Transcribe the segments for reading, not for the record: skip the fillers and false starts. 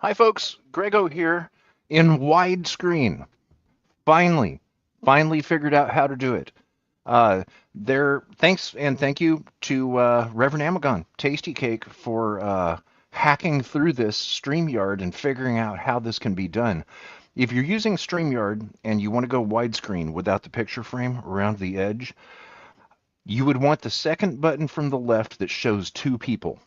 Hi, folks. Grego here in widescreen. Finally, finally figured out how to do it. Thanks and thank you to Reverend Amagon, Tasty Cake, for hacking through this StreamYard and figuring out how this can be done. If you're using StreamYard and you want to go widescreen without the picture frame around the edge, you would want the second button from the left that shows two people.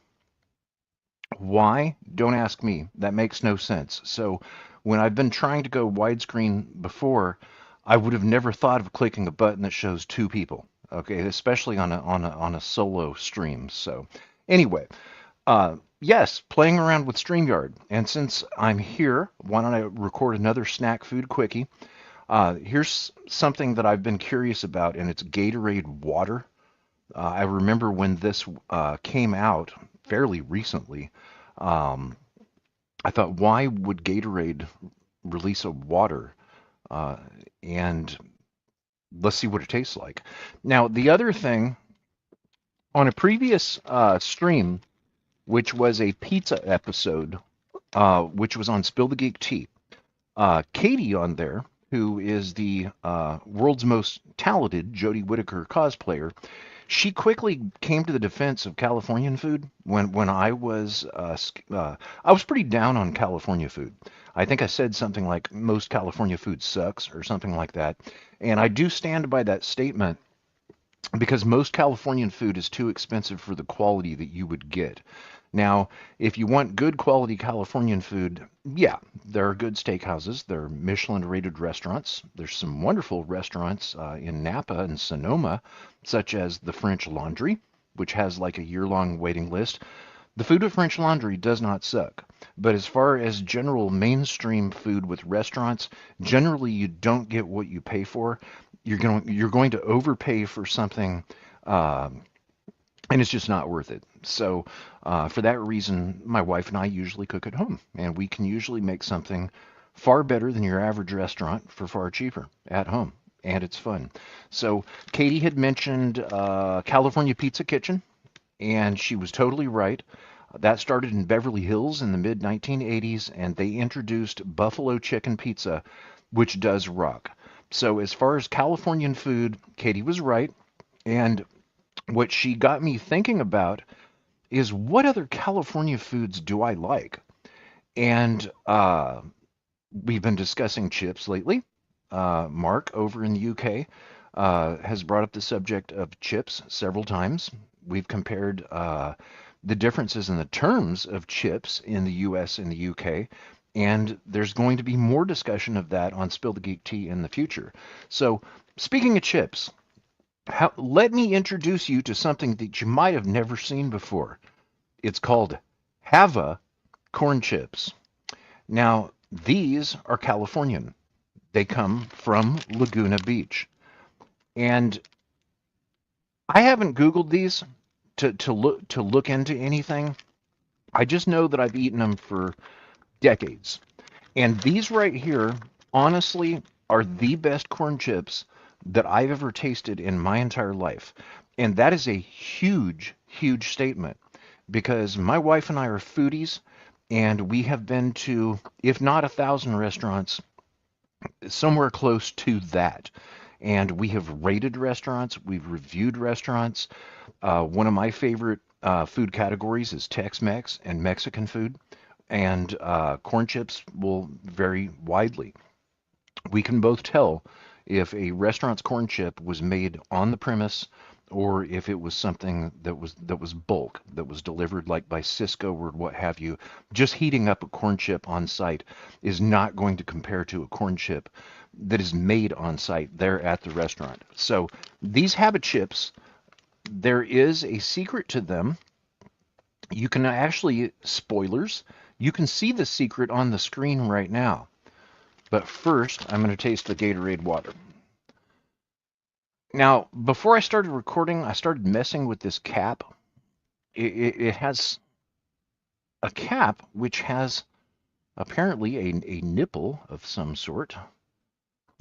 Why? Don't ask me. That makes no sense. So when I've been trying to go widescreen before, I would have never thought of clicking a button that shows two people. Okay, especially on a solo stream. So anyway, yes, playing around with StreamYard. And since I'm here, why don't I record another snack food quickie? Here's something that I've been curious about, and it's Gatorade water. I remember when this came out fairly recently. Um, I thought, why would Gatorade release a water? Uh, and let's see what it tastes like. Now, the other thing on a previous stream, which was a pizza episode, which was on Spill the Geek Tea, Katie on there, who is the world's most talented Jodie Whittaker cosplayer, she quickly came to the defense of Californian food when I was pretty down on California food. I think I said something like most California food sucks or something like that. And I do stand by that statement because most Californian food is too expensive for the quality that you would get. Now, if you want good quality Californian food, yeah, there are good steakhouses. There are Michelin-rated restaurants. There's some wonderful restaurants in Napa and Sonoma, such as the French Laundry, which has like a year-long waiting list. The food at French Laundry does not suck. But as far as general mainstream food with restaurants, generally you don't get what you pay for. You're going to overpay for something, uh, and it's just not worth it. So for that reason, my wife and I usually cook at home, and we can usually make something far better than your average restaurant for far cheaper at home, and it's fun. So Katie had mentioned California Pizza Kitchen, and she was totally right. That started in Beverly Hills in the mid 1980s, and they introduced buffalo chicken pizza, which does rock. So as far as Californian food, Katie was right. And what she got me thinking about is what other California foods do I like? And we've been discussing chips lately. Mark over in the UK has brought up the subject of chips several times. We've compared the differences in the terms of chips in the US and the UK. And there's going to be more discussion of that on Spill the Geek Tea in the future. So, speaking of chips, let me introduce you to something that you might have never seen before. It's called Hava corn chips. Now, these are Californian. They come from Laguna Beach. And I haven't Googled these to look into anything. I just know that I've eaten them for decades. And these right here, honestly, are the best corn chips that I've ever tasted in my entire life. And that is a huge, huge statement because my wife and I are foodies, and we have been to, if not 1,000 restaurants, somewhere close to that. And we have rated restaurants, we've reviewed restaurants. One of my favorite food categories is Tex-Mex and Mexican food, and corn chips will vary widely. We can both tell if a restaurant's corn chip was made on the premise or if it was something that was bulk, that was delivered like by Cisco or what have you. Just heating up a corn chip on site is not going to compare to a corn chip that is made on site there at the restaurant. So these Habit chips, there is a secret to them. You can actually, spoilers, you can see the secret on the screen right now. But first, I'm going to taste the Gatorade water. Now, before I started recording, I started messing with this cap. It has a cap which has apparently a nipple of some sort.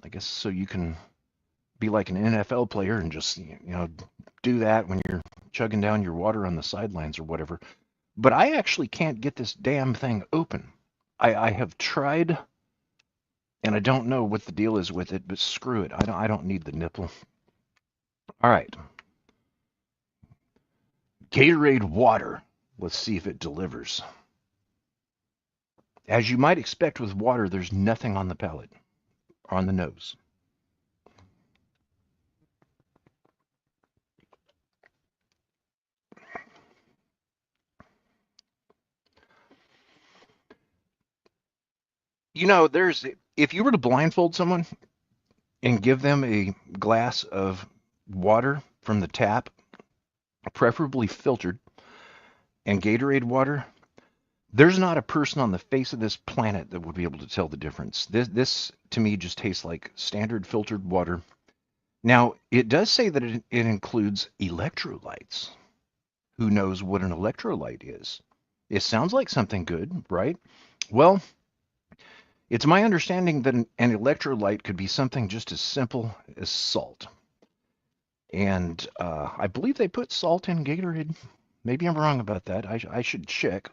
I guess so you can be like an NFL player and just, do that when you're chugging down your water on the sidelines or whatever. But I actually can't get this damn thing open. I have tried, and I don't know what the deal is with it, but screw it. I don't need the nipple. All right. Gatorade water. Let's see if it delivers. As you might expect with water, there's nothing on the palate or on the nose. You know, if you were to blindfold someone and give them a glass of water from the tap, preferably filtered, and Gatorade water, there's not a person on the face of this planet that would be able to tell the difference. This to me just tastes like standard filtered water. Now, it does say that it includes electrolytes. Who knows what an electrolyte is? It sounds like something good, right? Well, it's my understanding that an electrolyte could be something just as simple as salt. And I believe they put salt in Gatorade. Maybe I'm wrong about that. I should check.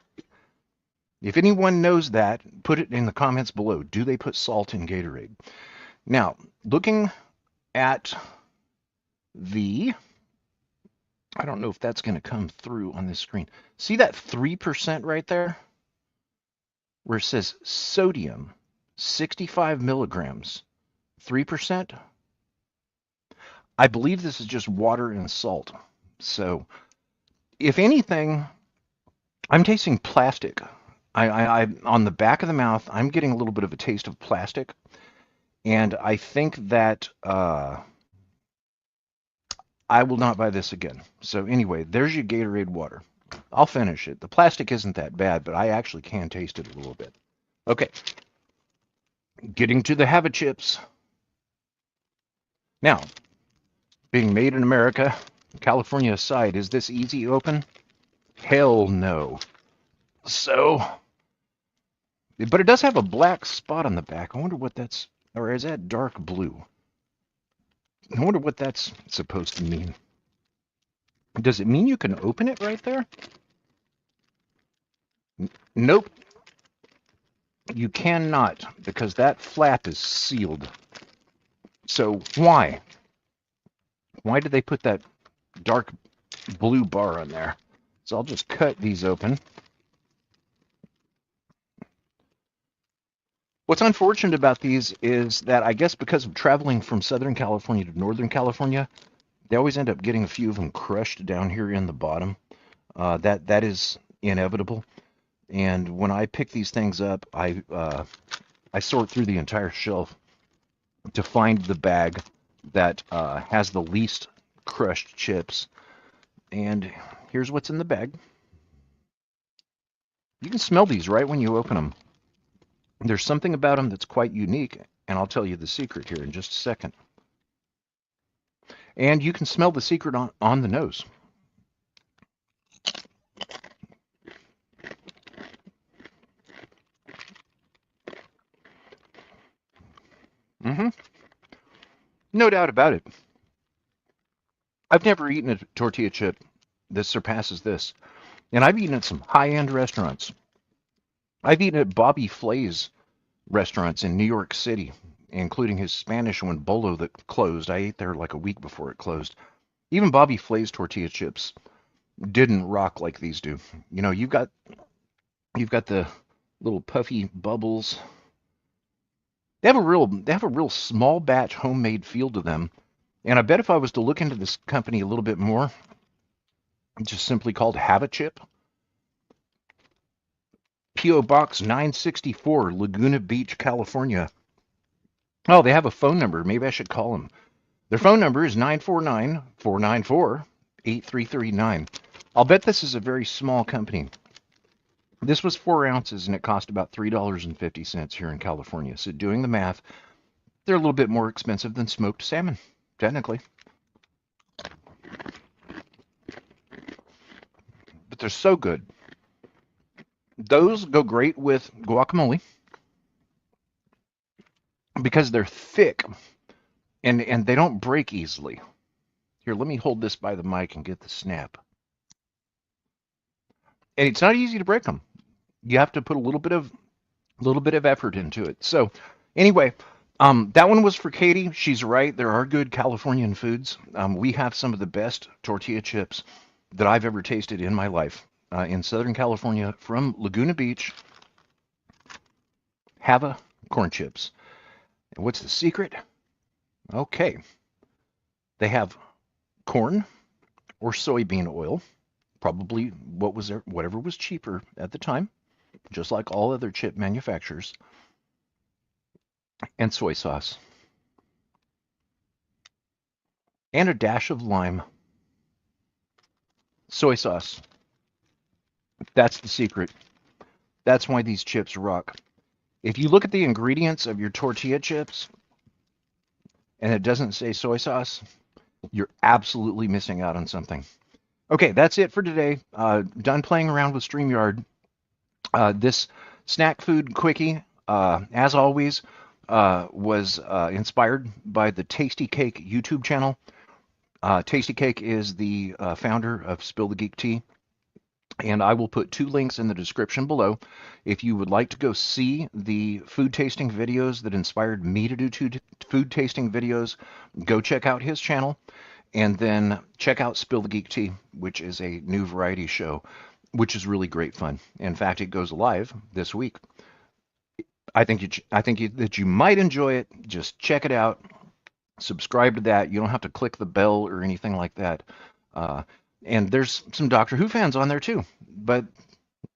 If anyone knows that, put it in the comments below. Do they put salt in Gatorade? Now, looking at I don't know if that's going to come through on this screen. See that 3% right there? Where it says sodium, 65 milligrams, 3%? I believe this is just water and salt. So, if anything, I'm tasting plastic. I on the back of the mouth, I'm getting a little bit of a taste of plastic, and I think that I will not buy this again. So anyway, there's your Gatorade water. I'll finish it. The plastic isn't that bad, but I actually can taste it a little bit. Okay, getting to the Hava chips. Now, being made in America, California aside, is this easy open? Hell no. So, but it does have a black spot on the back. I wonder what that's, or is that dark blue? I wonder what that's supposed to mean. Does it mean you can open it right there? Nope. You cannot, because that flap is sealed. So why? Why did they put that dark blue bar on there? So I'll just cut these open. What's unfortunate about these is that I guess because of traveling from Southern California to Northern California, they always end up getting a few of them crushed down here in the bottom. That is inevitable. And when I pick these things up, I sort through the entire shelf to find the bag that has the least crushed chips. And here's what's in the bag. You can smell these right when you open them. There's something about them that's quite unique, and I'll tell you the secret here in just a second. And you can smell the secret on the nose. Mm-hmm. No doubt about it. I've never eaten a tortilla chip that surpasses this. And I've eaten at some high-end restaurants. I've eaten at Bobby Flay's restaurants in New York City, including his Spanish one, Bolo, that closed. I ate there like a week before it closed. Even Bobby Flay's tortilla chips didn't rock like these do. You know, you've got the little puffy bubbles. They have a real small batch homemade feel to them. And I bet if I was to look into this company a little bit more, just simply called Have a Chip. P.O. Box 964, Laguna Beach, California. Oh, they have a phone number. Maybe I should call them. Their phone number is 949-494-8339. I'll bet this is a very small company. This was 4 ounces, and it cost about $3.50 here in California. So doing the math, they're a little bit more expensive than smoked salmon, technically. But they're so good. Those go great with guacamole because they're thick and they don't break easily. Here, let me hold this by the mic and get the snap. And it's not easy to break them. You have to put a little bit of A little bit of effort into it. So anyway, that one was for Katie. She's right. There are good Californian foods. We have some of the best tortilla chips that I've ever tasted in my life in Southern California from Laguna Beach. Hava corn chips. And what's the secret? Okay, they have corn or soybean oil, probably what was there, whatever was cheaper at the time, just like all other chip manufacturers, and soy sauce, and a dash of lime. Soy sauce. That's the secret. That's why these chips rock. If you look at the ingredients of your tortilla chips and it doesn't say soy sauce, you're absolutely missing out on something. Okay, that's it for today. Done playing around with StreamYard. This snack food quickie, as always, was inspired by the Tasty Cake YouTube channel. Tasty Cake is the founder of Spill the Geek Tea. And I will put 2 links in the description below. If you would like to go see the food tasting videos that inspired me to do 2 food tasting videos, go check out his channel. And then check out Spill the Geek Tea, which is a new variety show, which is really great fun. In fact, it goes live this week. I think that you might enjoy it. Just check it out. Subscribe to that. You don't have to click the bell or anything like that. Uh, and there's some Doctor Who fans on there too, but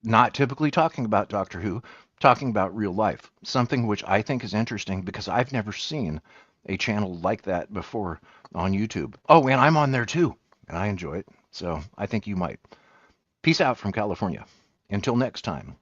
not typically talking about Doctor Who, talking about real life. Something which I think is interesting because I've never seen a channel like that before on YouTube. Oh, and I'm on there too, and I enjoy it. So I think you might. Peace out from California. Until next time.